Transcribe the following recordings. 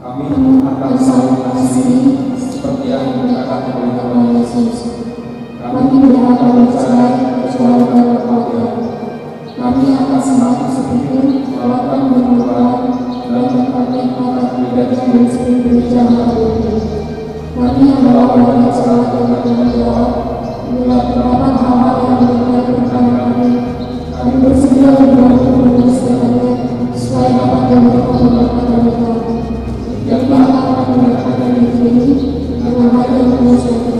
Kami akan saling mengasihi seperti yang dikatakan oleh Tuhan Yesus. Kami tidak akan bercerai kecuali dalam keluarga. Kami akan semakin sepikir melakukan perubahan dan memperbaiki pribadi dan spirit jahat itu. Kami adalah orang yang selalu bertanggung jawab. Bila terdapat hal-hal yang mengenai tentang kami bersedia membantu menyelesaikannya supaya dapat memberikan keberkatan Tuhan. Kami akan mendapatkan diri ini dengan hati yang penuh sukacita.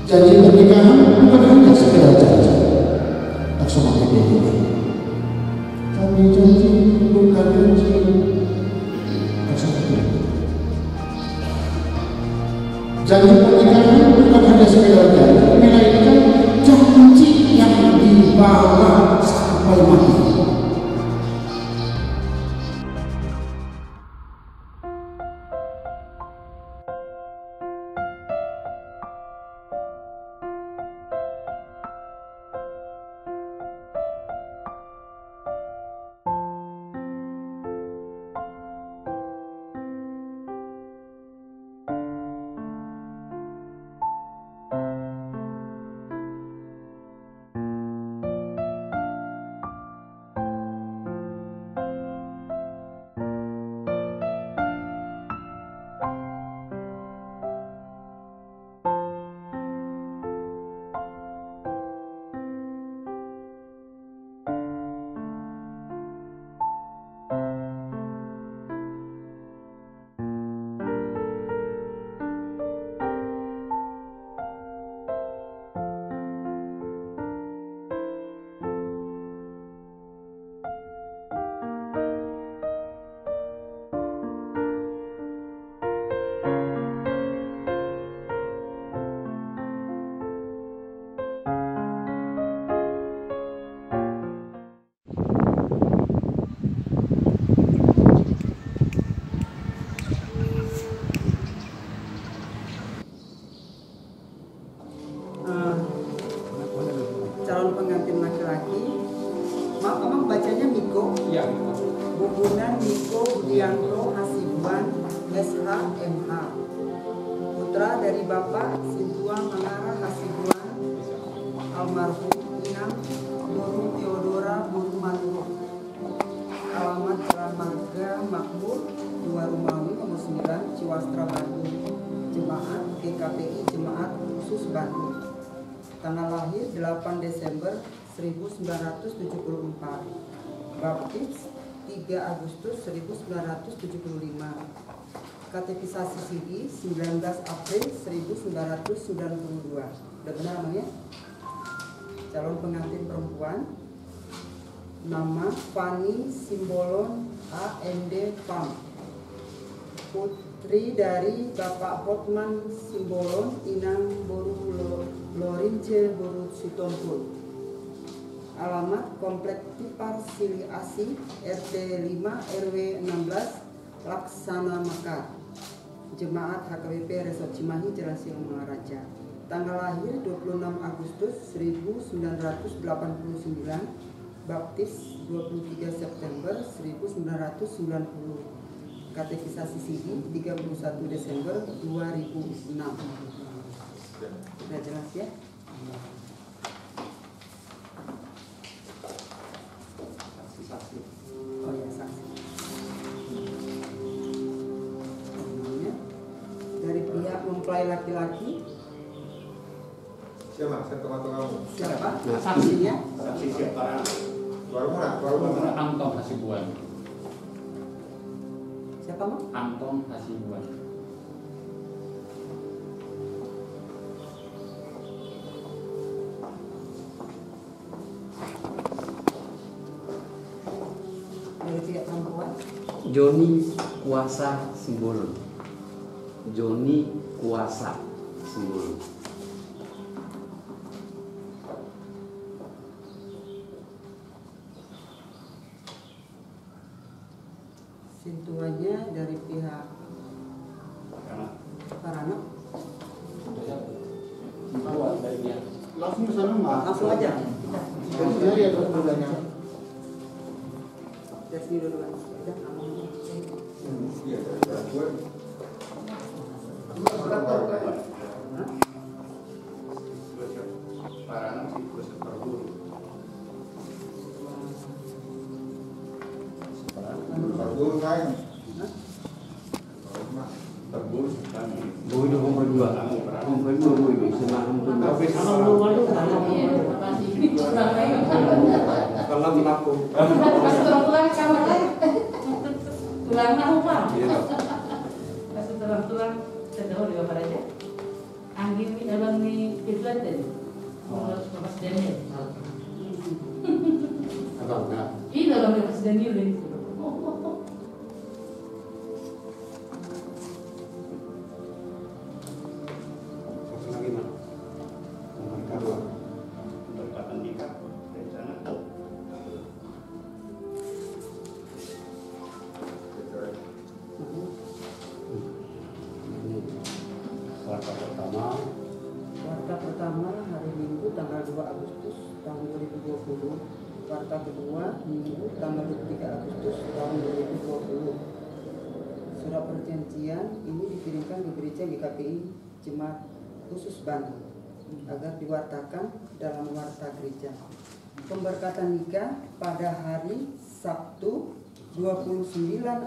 Janji pernikahan bukan hanya sekedar janji, tak semakin ini. Tapi janji bukan janji, tak semakin ini. Janji pernikahan bukan hanya sekedar janji, melainkan janji yang dibawa sampai mati. Calon pengantin laki-laki, maaf emang bacanya Miko? Iya. Bubunan Miko Budianto Hasibuan SH MH, putra dari Bapak Sintua Mangara Hasibuan, almarhum Inang Nurul Theodora Burumanto, alamat Jalan Marga Makmur 2 Rumawi nomor 9 Ciwastra Bandung, jemaat GKPI Jemaat Khusus Bandung. Tanggal lahir 8 Desember 1974, baptis 3 Agustus 1975, katekisasi sidi 19 April 1992. Udah benar namanya? Calon pengantin perempuan, nama Fani Simbolon AMD PAM, putri dari Bapak Hotman Simbolon Inang Boru Lorince Boru Sitompul, alamat Komplek Tipar Sili Asi RT 5 RW 16 Laksana Mekar, jemaat HKBP Resort Cimahi Jalan Silang Mangaraja. Tanggal lahir 26 Agustus 1989, baptis 23 September 1990, katekisasi sidi 31 Desember 2006. Sudah jelas ya? Oh ya, saksi. Dari pihak mempelai laki-laki. Siapa? Saya tengah kamu. Siapa? Saksinya? Saksi siapa? Baru Anton Hasibuan. Siapa mau? Anton Hasibuan. Dari pihak perempuan. Joni Kuasa Simbolon. Joni Kuasa. Simbolon. Sentuhannya dari pihak Parana. Dari dia. Langsung ke sana Mas. Langsung aja. Jadi ya terus bedanya. Tes dulu duluan. Udah, aman. Iya, gue. Hah? Parana sih terus ke Perburu. Bagus kan? Perburu kan. Bu itu nomor 2. Nomor 2 Bu itu senang untuk. Tapi sama lu waduh. Kalau melaku. Tulang kamar tulang nahu pak. Iya. Kasih tulang sedang di bawah aja. Angin ni abang ni itu ada. Mas Daniel. Abang enggak. Ini dalam Mas Daniel ni. Satu lagi Mas. Nomor kedua. Berkatan nikah dari sana. Warta pertama. Warta pertama hari Minggu tanggal 2 Agustus tahun 2020. Warta kedua Minggu tanggal 23 Agustus tahun 2020. Surat perjanjian ini dikirimkan ke gereja GKPI Jemaat Khusus Banten agar diwartakan dalam warta gereja. Pemberkatan nikah pada hari Sabtu 29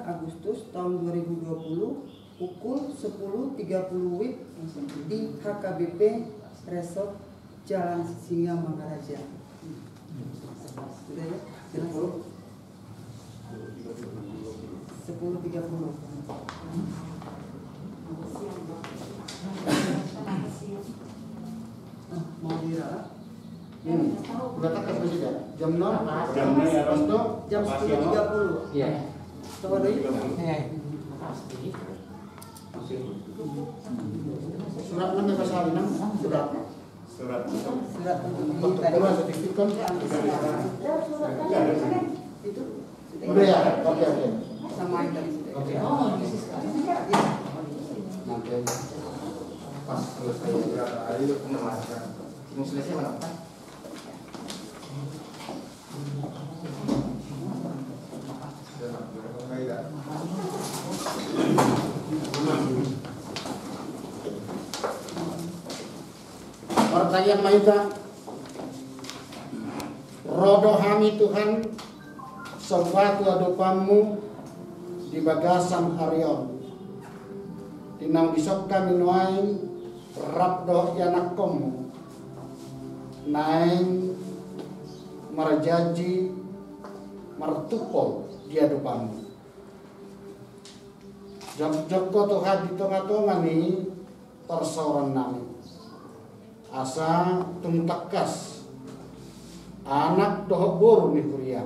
Agustus tahun 2020 pukul 10.30 WIB di HKBP Resort Jalan Singa Mangaraja. Sudah ya? Jelas? 10.30. Mau diralat? Udah tak kasih tidak? Jam 6. Jam ini ya, Bang. Untuk Jam 10.30. Iya. Coba doi. surat mana ke salinan? Surat. Surat Surat Untuk tadi. kedua sertifikat. Itu Udah ya? Oke. sama yang tadi sudah. Oke. Oh, bisnis Ya. Nanti pas selesai. Berapa hari itu pemanasan? Ini selesai mana? Berapa kali dah? Pertanyaan Maita. Rodohami Tuhan suatu adopamu di bagasan harion. Tinang bisok kami nuain rabdo yanakomu naing marjaji martupol di adopamu. Jok-joko Tuhan di tengah-tengah ni persoalan nami. Asa tumtakas anak doh boru ni kurian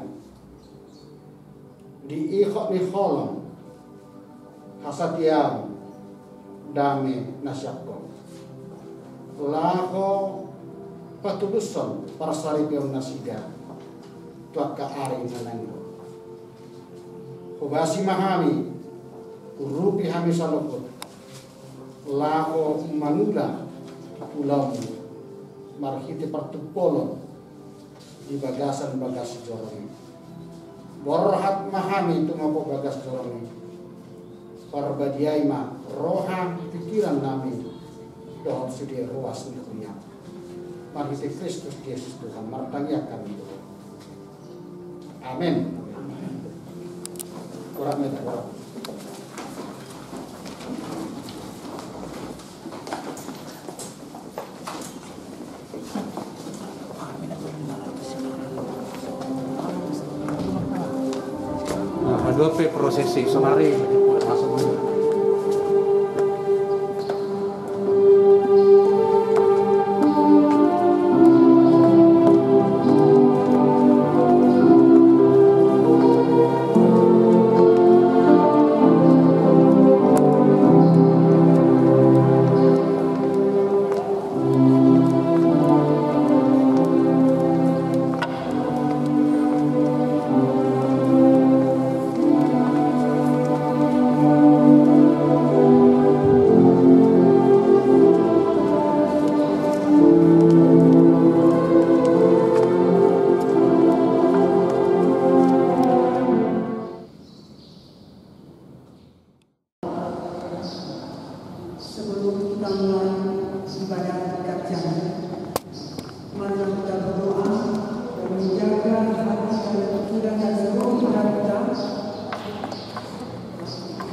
di ikhok ni holong hasatiam dame nasyakon lako patuluson parsaripion nasida tuak ka ari nanando hubasi mahami urupi hami salokot lako manula pulau marhiti partupolon di bagasan bagas joroni borhat mahami itu mapo bagas joroni parbadiai ma roha pikiran nami dohor sudi ruas dunia marhiti Kristus Yesus Tuhan martangiakan itu amin kurang meta kurang Dua prosesi sonari langsung aja. Sebelum kita mulai ibadah ikat janji, mari kita berdoa dan menjaga hati dan pikiran dan seluruh pikiran kita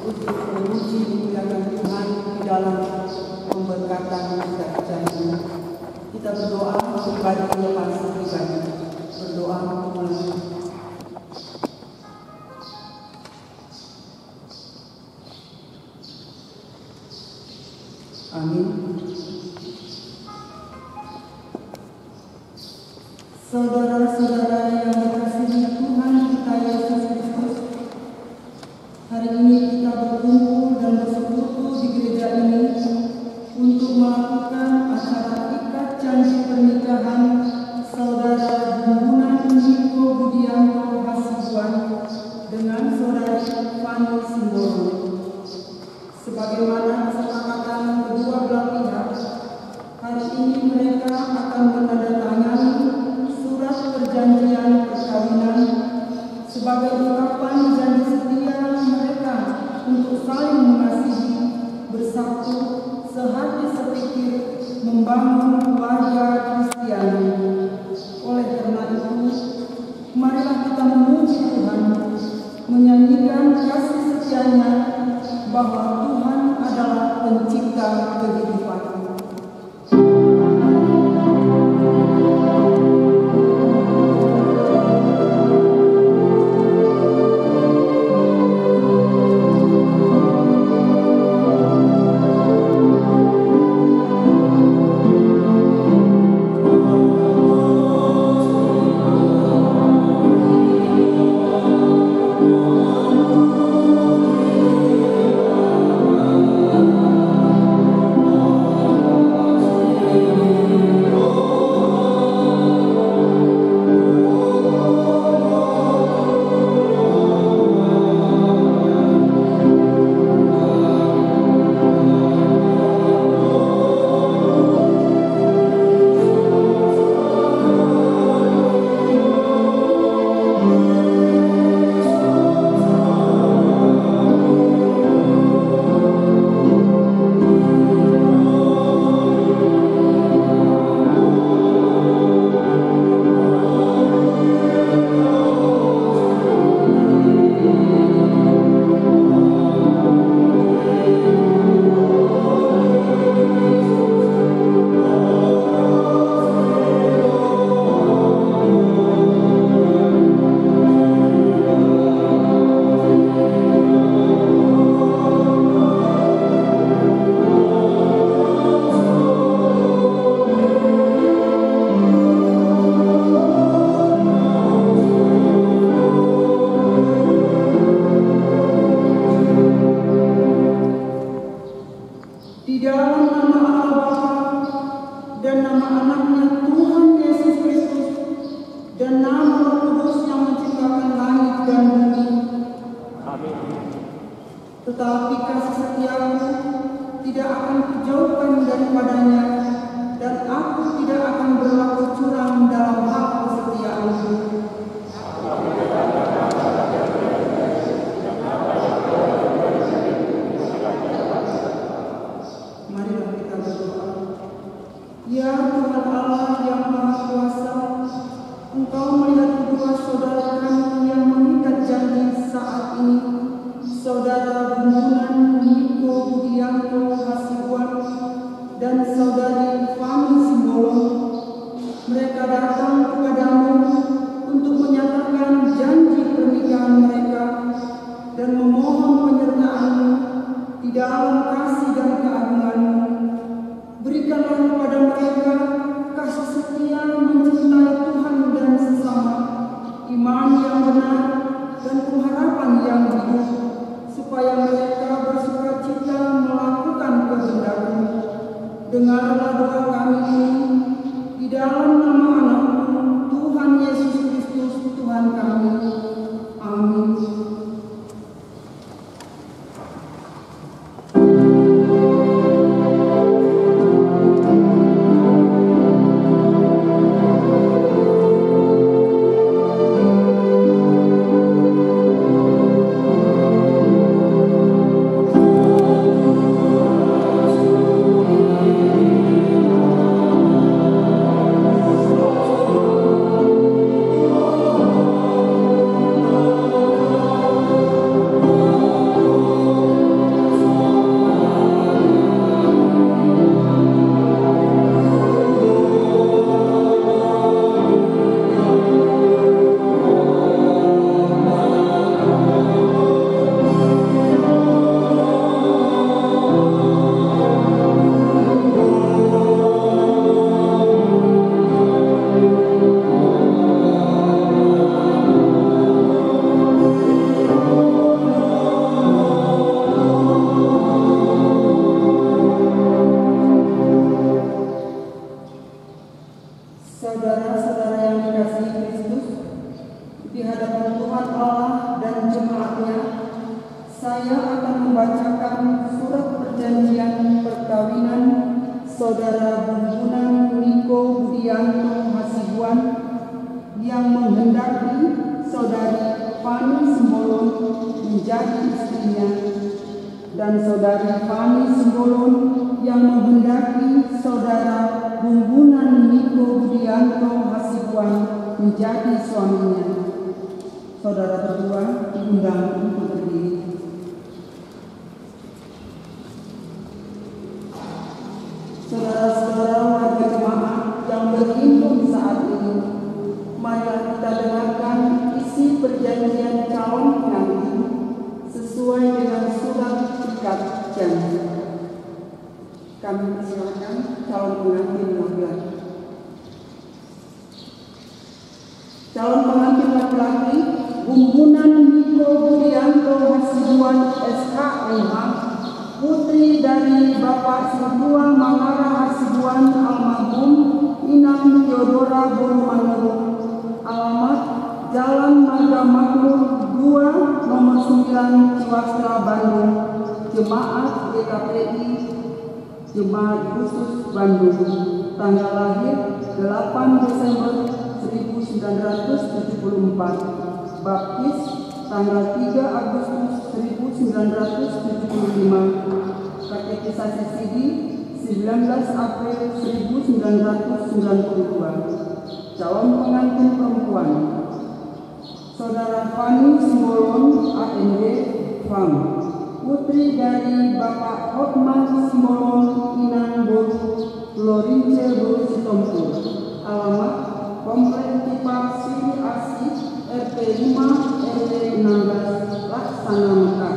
untuk memuji muliakan Tuhan di dalam pemberkatan ikat janji. Kita berdoa pribadi lepas pribadi. Berdoa mulai. Amin. Saudara-saudara yang dikasihi Tuhan kita Yesus Kristus, hari ini kita berkumpul dan bersekutu di gereja ini untuk melakukan acara ikat janji pernikahan saudara Gumbunan Niko Budianto Hasibuan dengan saudari Fani Simbolon. Sebagaimana kesepakatan kedua belah pihak, hari ini mereka akan menandatangani surat perjanjian perkawinan sebagai ungkapan janji setia mereka untuk saling mengasihi, bersatu, sehati sepikir, membangun keluarga Kristiani. Oleh karena itu, marilah kita memuji Tuhan, menyanyikan kasih setianya, bahwa Tuhan adalah pencipta kehidupan. Tetapi kasih setiamu tidak akan kujauhkan daripadanya, dan aku tidak akan berlaku curang dalam hal kesetiaanku. Marilah kita berdoa. Ya Tuhan Allah yang Maha Kuasa, Engkau melihat kedua saudara kami yang mengikat janji saat ini, saudara Gumbunan Niko Budianto Hasibuan dan saudari Fani Simbolon. Mereka datang kepadamu untuk menyatakan janji pernikahan mereka dan memohon penyertaan-Mu di dalam kasih dan keagungan-Mu. Berikanlah kepada mereka kasih setia mencintai Tuhan dan sesama, iman yang benar dan pengharapan yang hidup, supaya mereka bersukacita melakukan kehendak-Mu. Dengarlah doa kami ini di dalam nama Anak-Mu, Tuhan Yesus Kristus, Tuhan kami. Amin. Saya akan membacakan surat perjanjian perkawinan Saudara Bumbunan Niko Budianto Hasibuan yang menghendaki Saudari Fani Simbolon menjadi istrinya, dan Saudari Fani Simbolon yang menghendaki Saudara Bumbunan Niko Budianto Hasibuan menjadi suaminya. Saudara berdua diundang untuk berdiri. Saudara-saudara warga jemaat yang berhimpun saat ini, marilah kita dengarkan isi perjanjian calon pengantin sesuai dengan surat ikat janji. Kami persilakan calon pengantin laki-laki. Calon pengantin laki-laki Bumbunan Niko Budianto Hasibuan SHMH, putri dari Bapak Sudua Mangara Hasibuan almarhum Inang Theodora Bolumanuru, alamat Jalan Marga Makmur 2 nomor 9 Ciwastra Bandung, Jemaat GKPI Jemaat Khusus Bandung, tanggal lahir 8 Desember 1974, baptis tanggal 3 Agustus 1975, katekisasi sidi 19 April 1992. Calon pengantin perempuan Saudara Fani Simbolon AND FAM, putri dari Bapak Hotman Simbolon Inang Boru Lorince Boru Sitompu, alamat Komplek Tipar Sili Asih RT 5 RW 16 Laksana Mekar,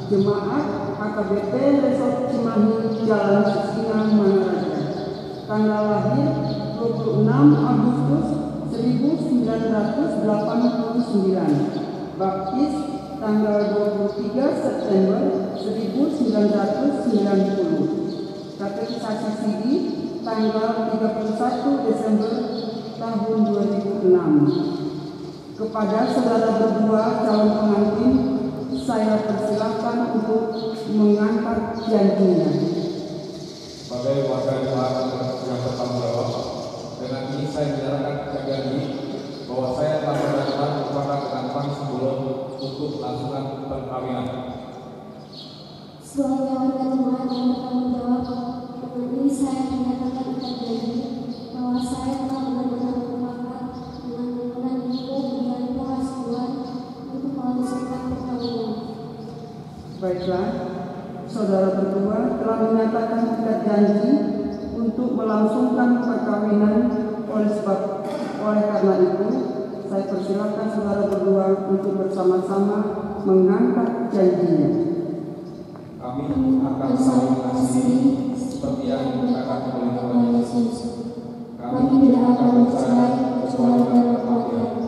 Jemaat HKBP Resort Cimahi Jalan Sisinga Manaraja, tanggal lahir 26 Agustus 1989, baptis tanggal 23 September 1990, katekisasi sidi tanggal 31 Desember tahun 2006. Kepada saudara berdua calon pengantin, saya persilahkan untuk mengangkat janjinya. Sebagai warga jemaat yang bertanggung jawab, dengan ini saya menyatakan janji bahwa saya telah menyatakan kepada pengantin sebelum untuk melakukan perkawinan. Sebagai warga jemaat yang bertanggung jawab, dengan ini saya menyatakan janji bahwa saya telah benar-benar bersepakat dengan Bumbunan Niko Budianto Hasibuan untuk melangsungkan perkawinan. Baiklah, saudara berdua telah menyatakan ikat janji untuk melangsungkan perkawinan. Oleh karena itu, saya persilakan saudara berdua untuk bersama-sama mengangkat janjinya. Kami akan saling mengasihi seperti yang dikatakan oleh Tuhan Yesus. Kami tidak akan bercerai kecuali dalam kematian.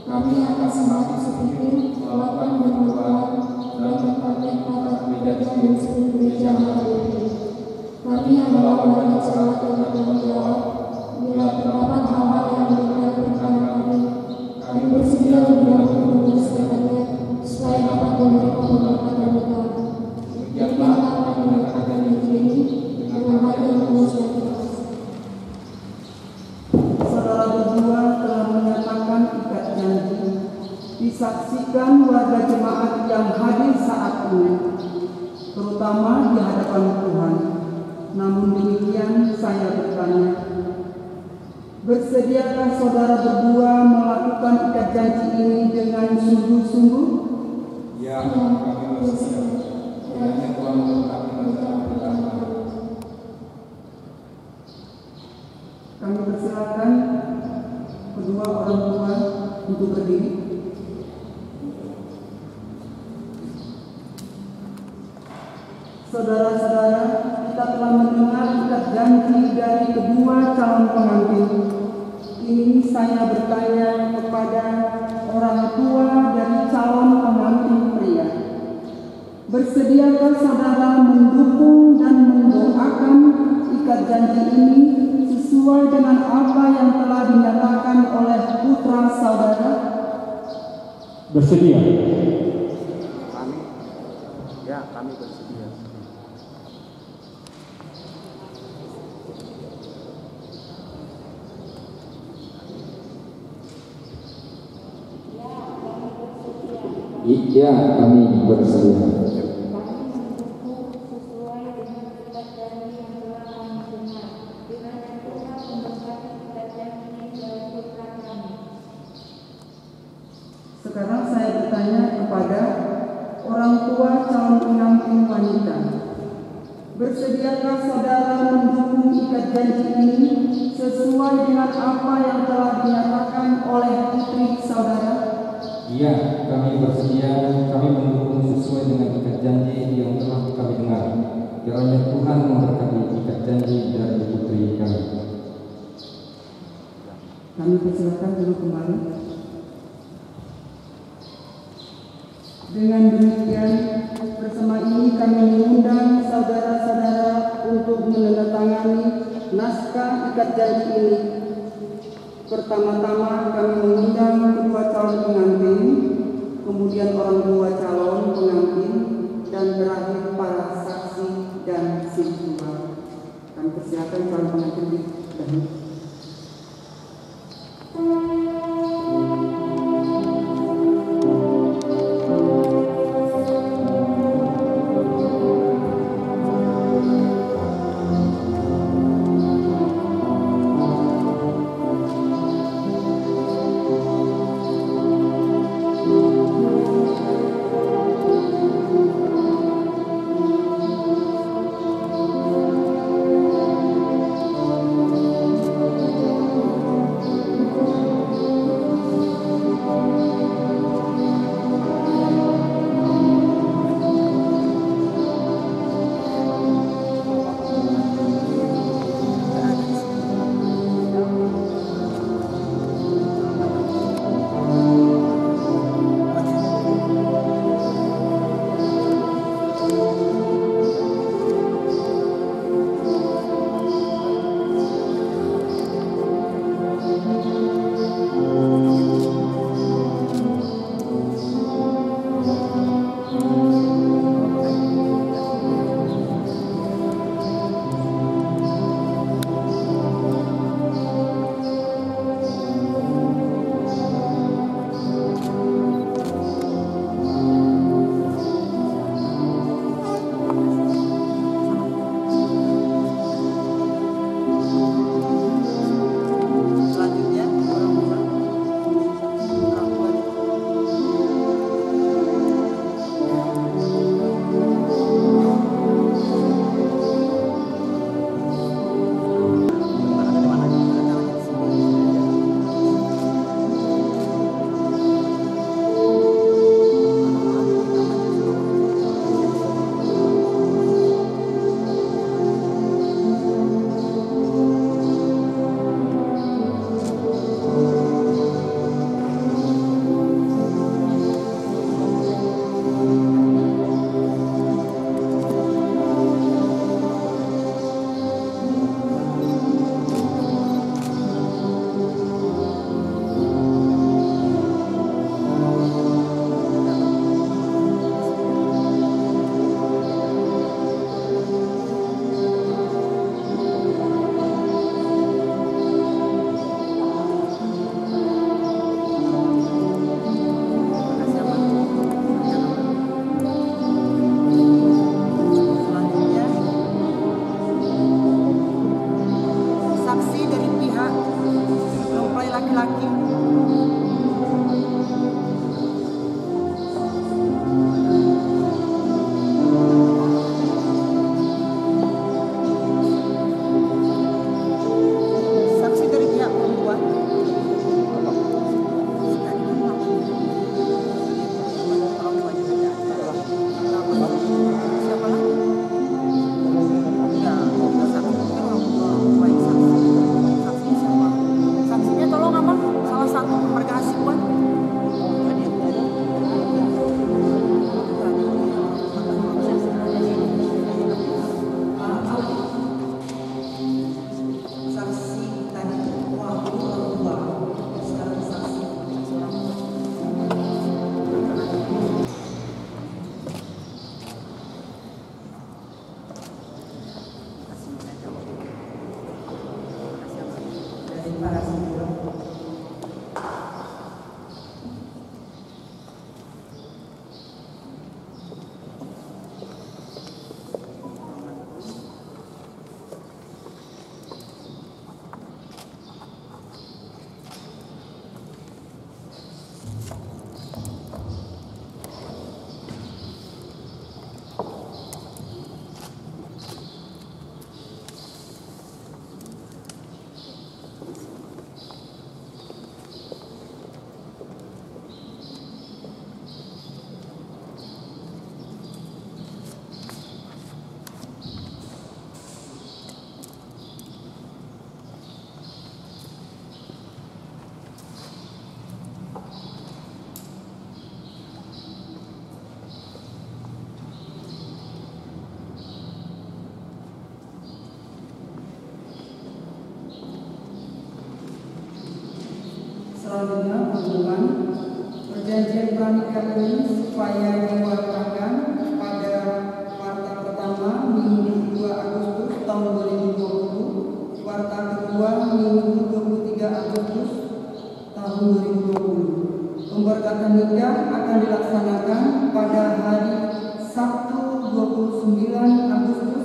Kami akan semakin sepikir melakukan perubahan dan mengkaji para gereja dan gereja hari. Kami adalah warga jemaat yang bertanggung jawab. Bila terdapat hal-hal yang berkaitan kami bersedia lebih dahulu menyelesaikannya supaya dapat memberi pemberkatan kita. Demikianlah kami menyatakan janji ini dengan hati yang tulus dan ikhlas. Saudara berdua telah menyatakan ikat janji, disaksikan warga jemaat yang hadir saat ini, terutama di hadapan Tuhan. Namun demikian saya bertanya, bersediakah saudara berdua melakukan ikat janji ini dengan sungguh-sungguh? Ya, kami bersedia. Kiranya Tuhan memberkati rencana pernikahan kami. Kami persilakan kedua orang tua untuk berdiri. Saudara-saudara, kita telah mendengar ikat janji dari kedua calon pengantin. Ini saya bertanya kepada orang tua dari calon pengantin pria. Bersediakah saudara mendukung dan mendoakan ikat janji ini sesuai dengan apa yang telah dinyatakan oleh putra saudara? Bersedia. Ya, kami bersedia. Iya, kami bersedia. Sekarang saya bertanya kepada orang tua calon pengantin wanita. Bersediakah saudara mendukung ikat janji ini sesuai dengan apa yang telah dinyatakan oleh putri saudara? Iya, kami bersedia. Kami mendukung sesuai dengan ikat janji yang telah kami dengar. Kiranya Tuhan memberkati ikat janji dari putri kami. Kami persilakan dulu kembali. Dengan demikian, bersama ini kami mengundang saudara-saudara untuk menandatangani naskah ikat janji ini. Pertama-tama kami mengundang kedua calon pengantin, kemudian orang tua calon pengantin, dan terakhir para saksi dan siswa. Kami persilakan calon pengantin dahulu. Selanjutnya pengumuman perjanjian pernikahan ini supaya diwartakan pada warta pertama Minggu 2 Agustus tahun 2020, warta kedua Minggu 23 Agustus tahun 2020. Pemberkatan nikah akan dilaksanakan pada hari Sabtu 29 Agustus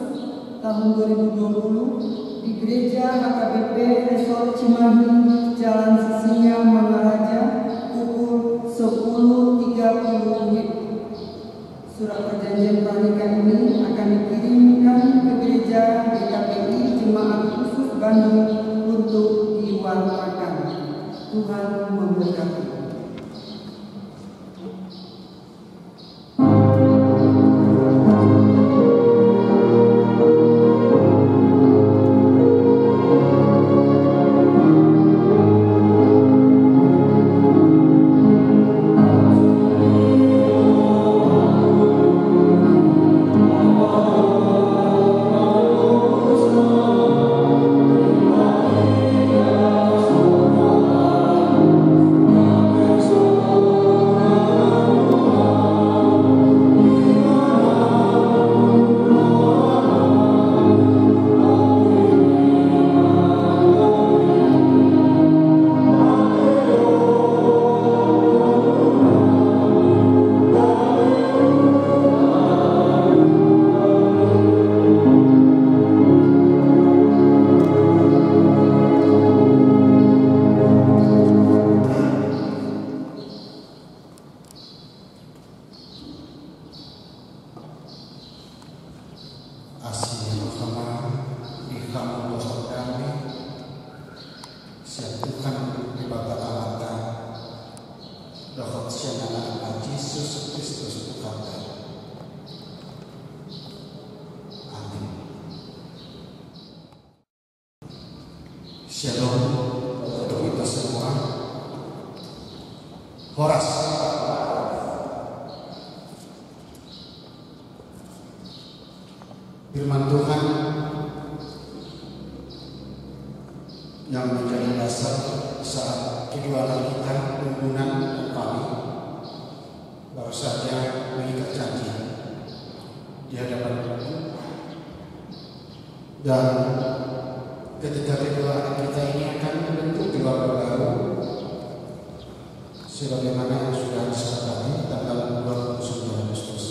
tahun 2020 di Gereja HKBP Resort Cimahi, Jalan Sisinga, Mangaraja, pukul 10.30 WIB. Surat perjanjian pernikahan ini akan dikirimkan ke Gereja GKPI Jemaat Khusus Bandung untuk diwartakan. Tuhan memberkati. Shalom untuk kita semua. Horas. Firman Tuhan yang menjadi dasar saat kejualan kita hubungan kembali baru saja mengikat janji di hadapan Tuhan, dan ketika kejualan kita ini akan membentuk keluarga baru sebagaimana yang sudah disepakati tanggal 29 Agustus.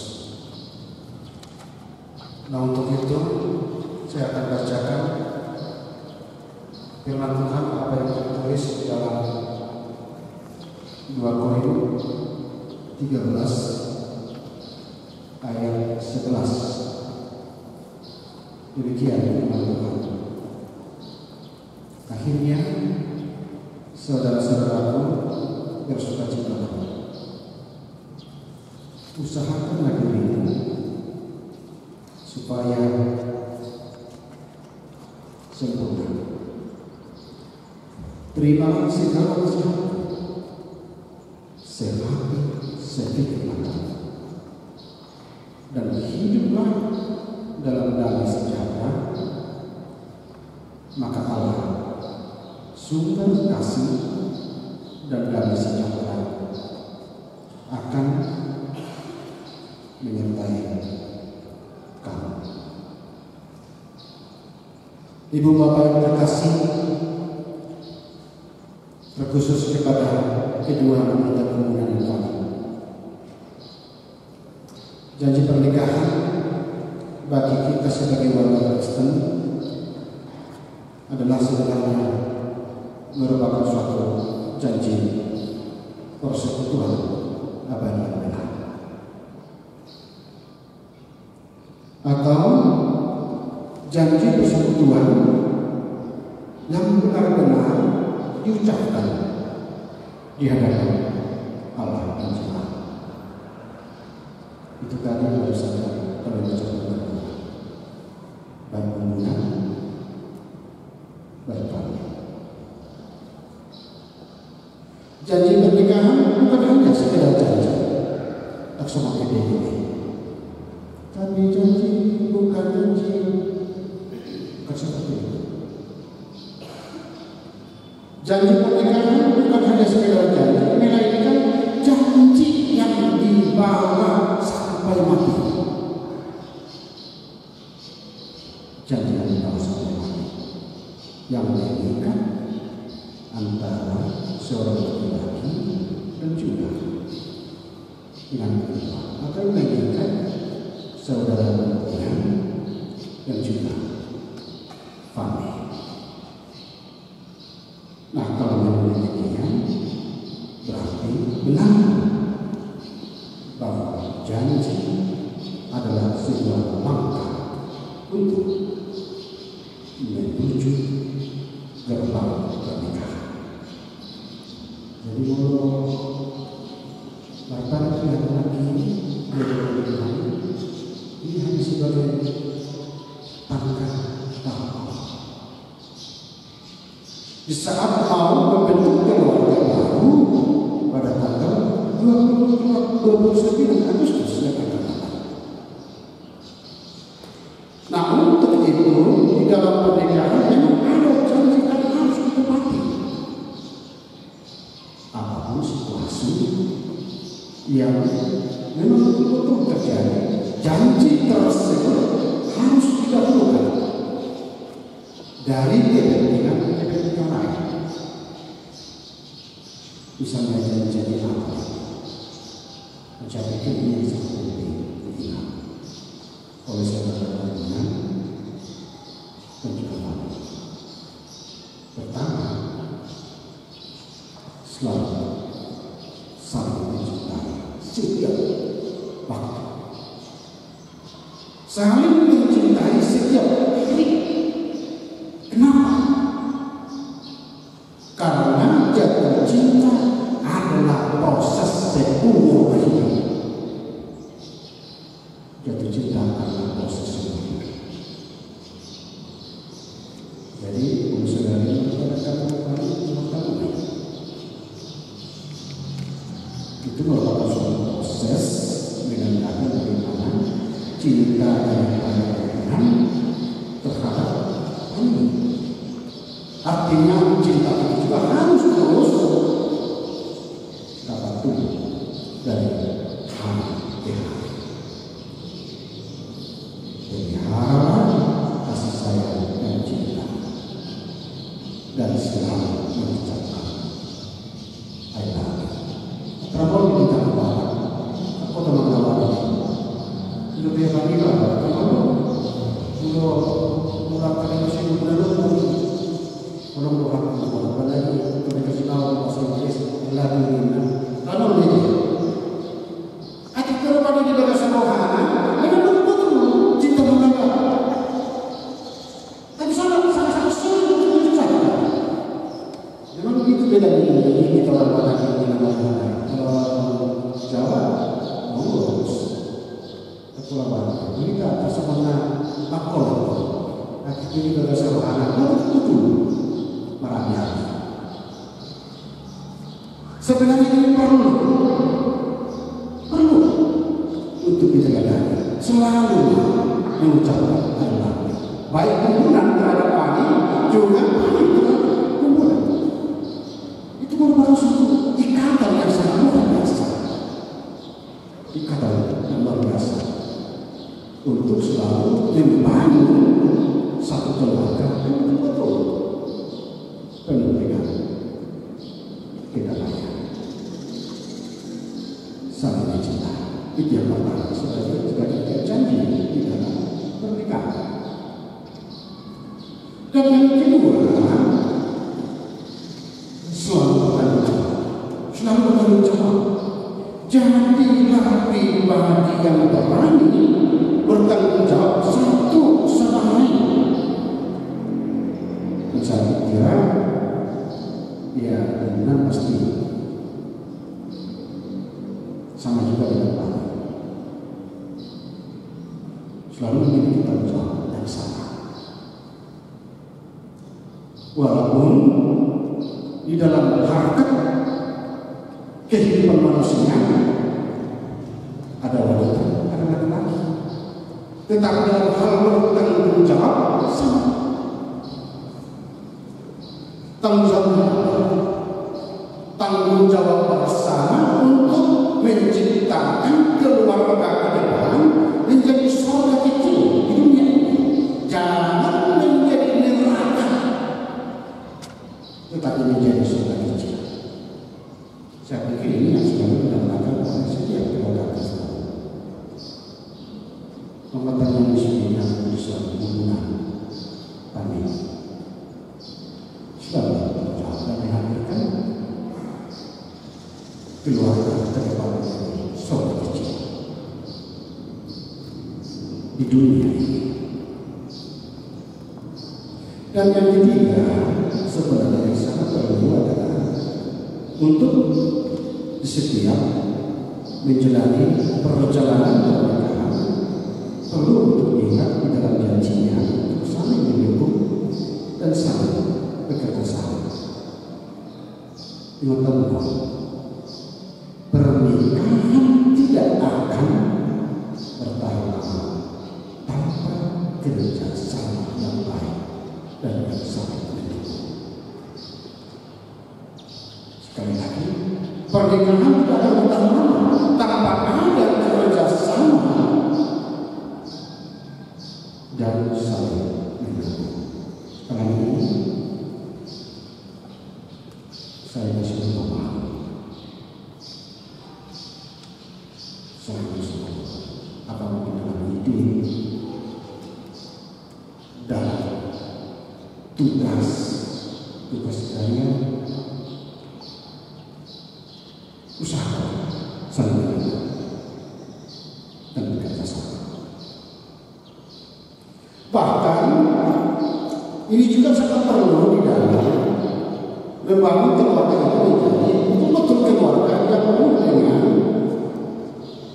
Nah, untuk itu saya akan bacakan firman Tuhan apa yang tertulis di dalam 2 Korintus 13 ayat 11. Demikian firman Tuhan. Akhirnya, saudara-saudaraku bersukacitalah. Usahakanlah dirimu supaya sempurna. Terimalah segala nasihat, sehati, sepikir mata, dan hiduplah dalam damai sejahtera. Maka Allah, sumber kasih dan damai sejahtera, akan menyertai kamu. Ibu bapak yang terkasih, terkhusus kepada kedua anak dan hubungan kami, janji pernikahan bagi kita sebagai warga Kristen adalah sebenarnya merupakan suatu janji persekutuan abadi yang benar, atau janji persekutuan yang benar-benar diucapkan di hadapan Allah dan Tuhan. Itu tadi baru saja kalau diucapkan baik hubungan bertanya. Janji pernikahan bukan hanya sekedar janji tak sama ini, tapi janji bukan janji, bukan seperti itu. Janji pernikahan bukan hanya sekedar janji, melainkan janji yang dibawa sampai mati. Janji yang dibawa sampai mati, yang mengikat antara seorang laki-laki dan juga dengan kedua, akan mengikat saudara perempuan dan juga family. Nah, kalau memang demikian, berarti benar bahwa janji adalah sebuah langkah untuk menuju gerbang pernikahan. Jadi kalau barang yang lagi pernikahan ini hanya sebagai tangga tahap. Di saat mau membentuk keluarga baru pada tanggal 29 Agustus yang akan datang. Nah, untuk itu di dalam pernikahan memang ada janji yang harus ditepati. Apapun situasi yang memang betul-betul terjadi, janji tersebut harus didahulukan dari kepentingan lain. Misalnya janji apa? Mencapai ini yang sangat penting diingat oleh saudara dengan dan juga lain. Pertama, selalu saling mencintai setiap waktu. Saling mencintai setiap hari. Kenapa? Karena jatuh cinta adalah proses seumur hidup. Jatuh cinta adalah proses seumur hidup. Jadi, saudara pada kata-kata itu merupakan suatu proses dengan kata bagaimana cinta yang paling terhadap ini. Artinya cinta itu juga harus terus dapat tumbuh dari hari ke hari. Pelihara kasih sayang dan cinta dan selalu mengucapkan I love you. Prabowo minta kepada aku teman-teman itu dia kami lah kalau mengatakan mesin benar-benar orang orang apalagi kita kasih tahu bahasa Inggris lagi ini kalau ini akhirnya pada di bahasa rohana memang betul cinta mengalir tapi sama-sama sulit untuk dicapai. Memang begitu beda ini kita orang pada ini namanya Jawa mengurus kepulauan kita tersebutnya makol akhirnya di bahasa rohana betul merakyat. Sebenarnya ini perlu untuk dijaga, selalu mengucapkan Allah. Baik hubungan terhadap pani juga pani terhadap hubungan. Itu merupakan suatu ikatan yang sangat luar biasa. Ikatan yang luar biasa untuk selalu membangun satu keluarga yang betul-betul penuh dengan kedamaian, saling mencintai. Itu yang pertama sebagai janji di dalam pernikahan. Dan yang kedua, selalu bertanggung jawab. Jadilah pribadi yang berani bertanggung jawab satu sama lain. Saya kira ya benar pasti sama juga dengan Pak. Selalu memiliki tanggung jawab yang sama. Walaupun di dalam harkat kehidupan manusia ada wanita, ada laki-laki, tetapi dalam hal bertanggung jawab sama. Tanggung jawab Mengatanya muslim yang bisa hubungan kami selalu berusaha menghadirkan keluarga terdepan seorang kecil di dunia ini. Dan yang ketiga sebenarnya yang sangat perlu adalah untuk di setiap menjalani perjalanan pernikahan perlu untuk ingat di dalam janjinya untuk saling mendukung dan saling bekerja sama. Ingat bahwa pernikahan tidak akan bertahan lama tanpa kerja sama yang baik dan yang saling mendukung. Sekali lagi, pernikahan tidak akan bertahan lama tanpa ada kerja sama dan saling mendukung. Karena ini saya masih memahami. Saya masih apa mungkin dalam hidup dan tugas saya usaha saling mendukung dan bekerja sama. Bahkan ini juga sangat perlu di dalam membangun keluarga itu betul keluarga yang penuh dengan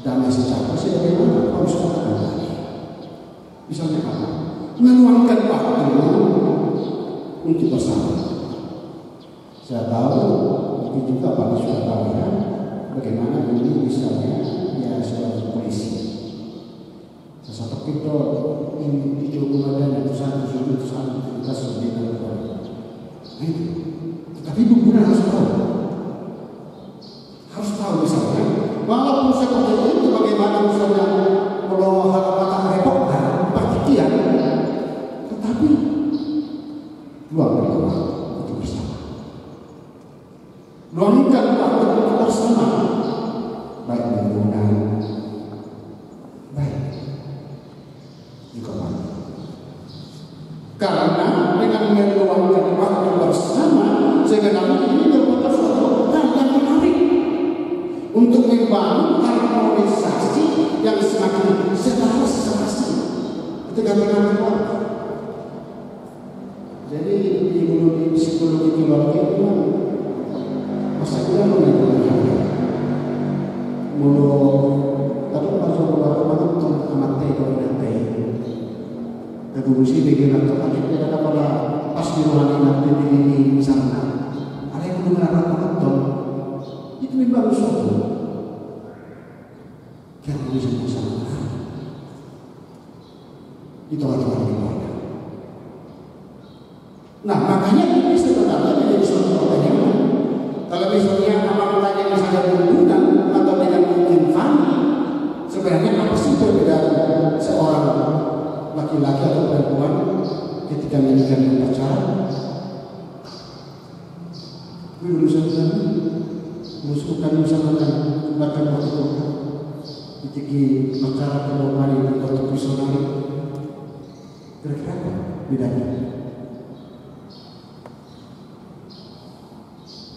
damai sejahtera sebagaimana harus katakan tadi. Misalnya apa? Meluangkan waktu untuk bersama. Saya tahu mungkin juga Bapak sudah tahu ya bagaimana dulu misalnya ya seorang polisi. Sesuatu kita di Jokowi itu satu kita sudah tahu. Tapi bukan harus tahu misalnya. Walaupun seperti itu bagaimana misalnya kalau hal-hal repot perhatian, tetapi luangkan waktu untuk bersama. Luangkan waktu untuk bersama, baik menggunakan baik juga baik. Karena dengan meluangkan waktu bersama, sebenarnya ini merupakan suatu hal yang menarik untuk membangun harmonisasi yang semakin selaras serasi ketika keluarga. Jadi di psikologi keluarga itu masalah mengenai mulu tapi pasal keluarga itu amat teh kegugusi bagaimana terkait ada pada pas di ruangan nanti di sana ada yang menggunakan betul itu memang suatu yang bisa bersama itu adalah keluarga. Nah makanya ini sebenarnya menjadi suatu pertanyaan. Kalau misalnya amal tanya misalnya hubungan atau dengan mungkin family, sebenarnya apa sih perbedaan seorang laki-laki atau perempuan ketika menikah dengan pacaran? Dulu saya musuhkan misalkan bahkan waktu itu ketika pacaran kedua kali di kota Pisonari, kira-kira apa bedanya?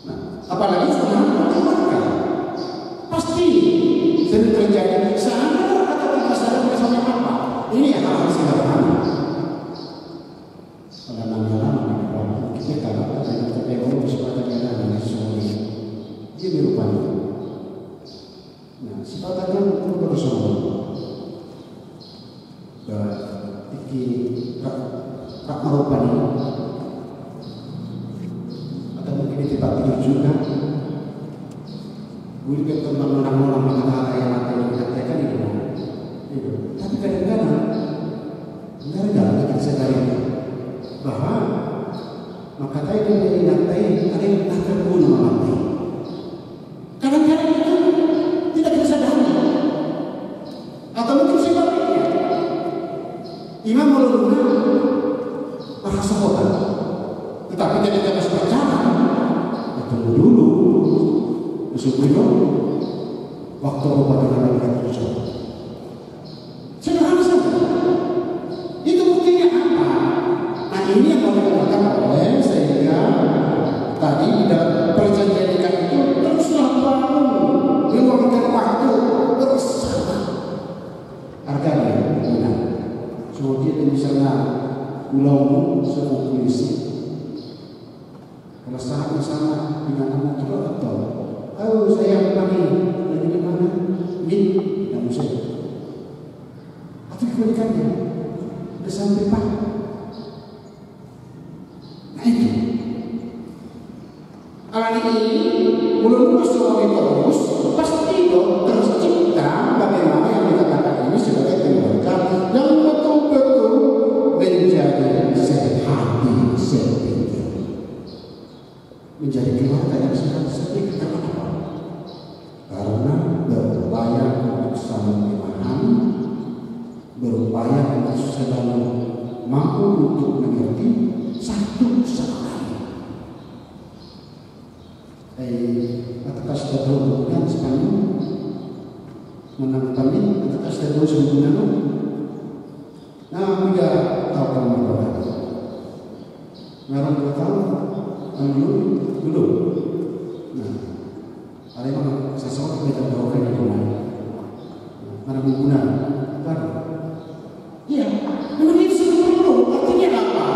Nah, apalagi setelah keluarga, pasti sering terjadi sadar atau tidak sadar misalnya apa? Ini hal-hal sederhana. Pada nama-nama kita kalau ada yang terpenuhi sifatnya dengan suami, dia berupaya. Nah, sifatnya itu bersama. Iki tak merupani atau mungkin di tempat tidur juga. Boleh berteman orang-orang mengatakan yang mati yang dikatakan itu. Tapi kadang-kadang kita sadari bahwa maka tadi dari nanti ada yang tak terbunuh mati. Kadang-kadang itu tidak bisa sadari atau mungkin sebaliknya. Imam Maulana bahasa kota, tetapi ketika pacaran, tunggu dulu, besok waktu obat dengan lagi terjadi. Sederhana saja. misalnya melongo semua polisi. Kalau saat bersama dengan motor atau, oh saya pagi lagi di mana? Min, yang saya. Atau kebalikannya, udah sampai pak. Nah itu. Alat ini belum semua terus pasti dong tercipta bagaimana yang dikatakan ini sebagai keluarga yang betul-betul menjadi sehati sepikir, menjadi keluarga yang sepikir. Kenapa? Karena berupaya untuk saling memahami, berupaya untuk selalu mampu untuk mengerti satu sama lain. Atas dasar yang Spanyol menang kami atas dasar sebenarnya. Nah, tidak tahu kamu apa. Ngarang bertahu, dulu. Nah, ada yang sesuatu kita tahu kan itu mana guna, kan? Iya, memang itu perlu. Artinya apa?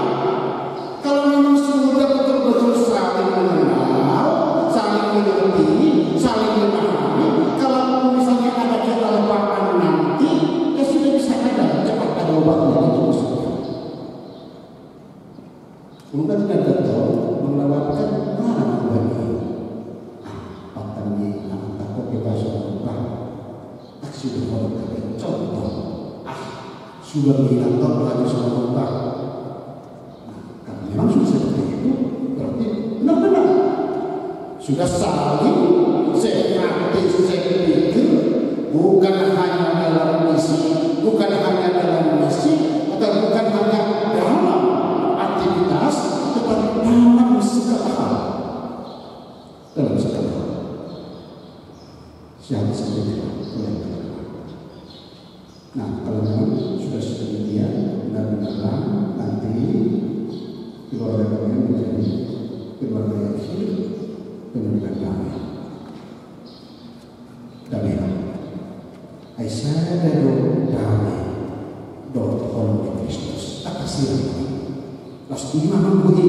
Kalau memang sudah betul-betul saling mengenal, saling mengerti, saling memahami. Kalau misalnya ada kelupaan nanti, ya sudah bisa ada cepat ada obatnya itu maksudnya. Bukan tidak tahu melewatkan mana obatnya. Bahkan di takut bebas berubah. Aksi berkorban contoh. Sudah hilang lagi sama berubah. Kalau memang sudah seperti itu, berarti benar-benar sudah saling sehati sepikir, bukan hanya dalam misi, bukan hanya dalam misi, atau bukan hanya dalam aktivitas, tetapi dalam segala hal. Dalam segala hal. Siapa sepikir? Nah, kalau memang sudah sedemikian, benar-benar nanti keluarga kalian menjadi keluarga yang hidup dengan damai. Damai. Aisyah dan damai. Doa di Kristus. Tak kasih lagi. Pasti imam budi.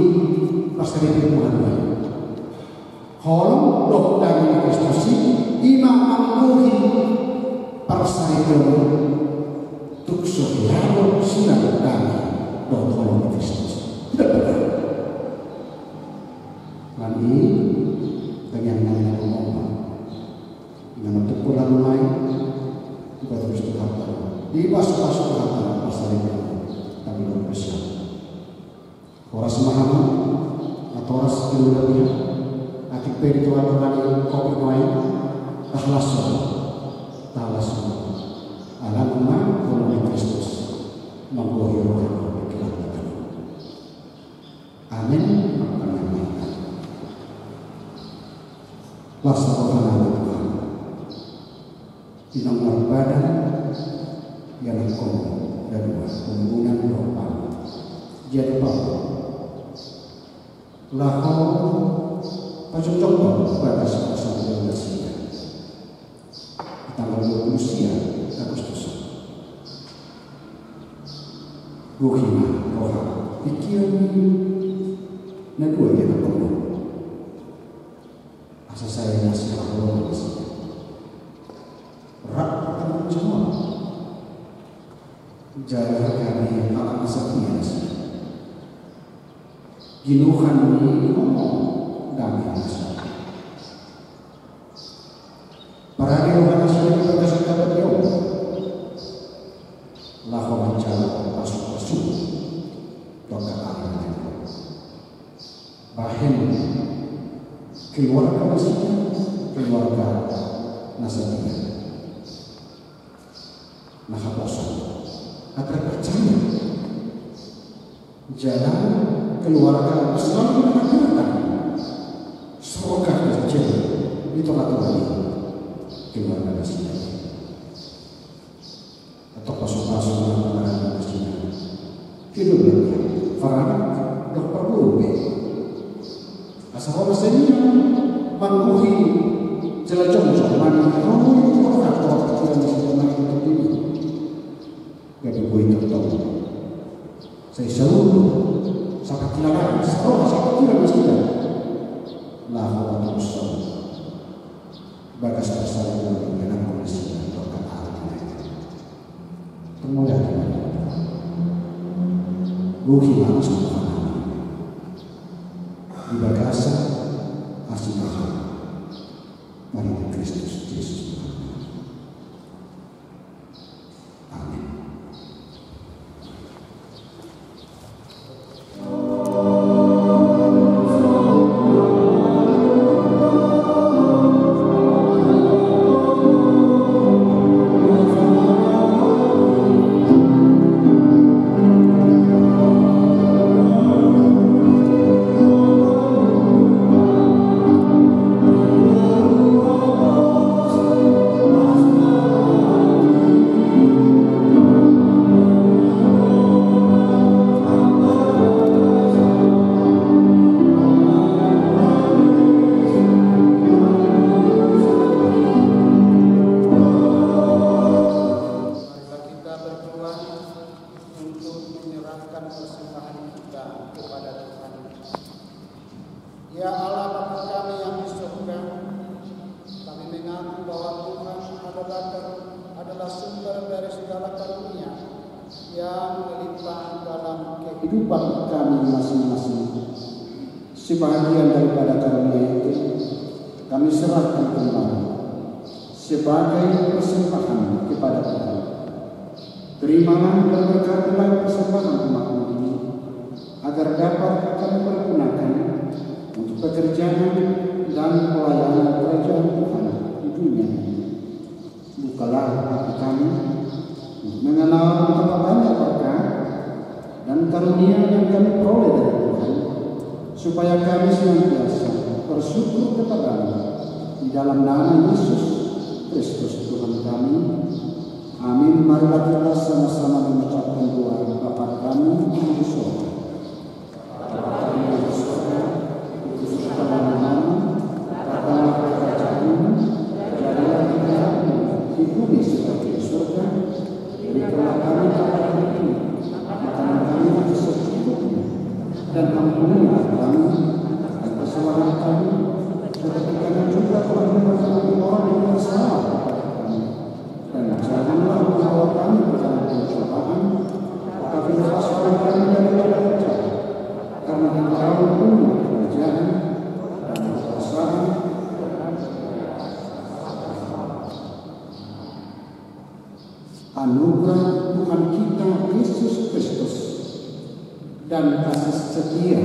Pasti dari Muhammad. Kalau doa damai Kristus imam budi. Persai doa. Tukso lalu sinar damai. Doa di Kristus. Tidak benar. Nanti dengan ngomong dengan untuk pulang lain kita terus berkata di pas-pas berkata pasalnya kami berpesan orang semahaman atau orang sekelilingnya akibat itu ada lagi kopi lain tahlasun alamnya oleh Kristus menggoyahkan pikiran kita. Amin. Laksanakan Tuhan tinang badan yang kau dan pembunuhan doa jadi apa lakau pacocok pada saat yang bersih tanggal 20 Agustus Rohima roha pikiran dan dua yang apa asa saya masih kalau masih rak akan menjawab jalan kami akan setia ginuhan ini ngomong damai masih para dewa nasional berkasih dapat jauh lahon jalan masuk doa amin bahin keluarga maksudnya keluarga nasabnya nahabosan agar percaya jalan keluarga selalu mengatakan surga kecil itu lagi keluarga nasabnya atau pasukan keluarga nasabnya hidup lagi farang dokter Bube asal rasanya mangkuhi jelajah mana itu faktor yang bisa main ini jadi gue tahu Saya selalu sampai kilaran, sampai kilaran sudah. Lalu aku bersama bagas bersama dengan kondisi dan doa hati. Kemudian Ruhi langsung di bagasa asli Tuhan Maria Kristus Yesus Tuhan. Amin. Ya Allah Bapa kami yang di surga, kami mengaku bahwa Tuhan adalah sumber dari segala karunia yang melimpah dalam kehidupan kami masing-masing. Sebahagian daripada karunia itu kami serahkan kembali sebagai persembahan kepada Tuhan. Terimalah dan berkatilah persembahan umat ini agar dapat kami pergunakan untuk pekerjaan dan pelayanan kerajaan Tuhan di dunia ini. Bukalah hati kami untuk mengenal betapa banyak berkah dan karunia yang kami peroleh dari Tuhan, supaya kami senantiasa bersyukur kepada-Mu di dalam nama Yesus Kristus Tuhan kami. Amin. Marilah kita sama-sama mengucapkan doa Bapa kami di surga. Dan ampunilah kami dan kesalahan kami, seperti kami juga telah mengampuni orang yang bersalah kami. Dan janganlah membawa kami ke dalam pencobaan, tetapi lepaskan kami daripada jahat. Karena Engkau punya kerajaan dan kekuasaan. Anugerah Tuhan kita Yesus Kristus dan kasih setia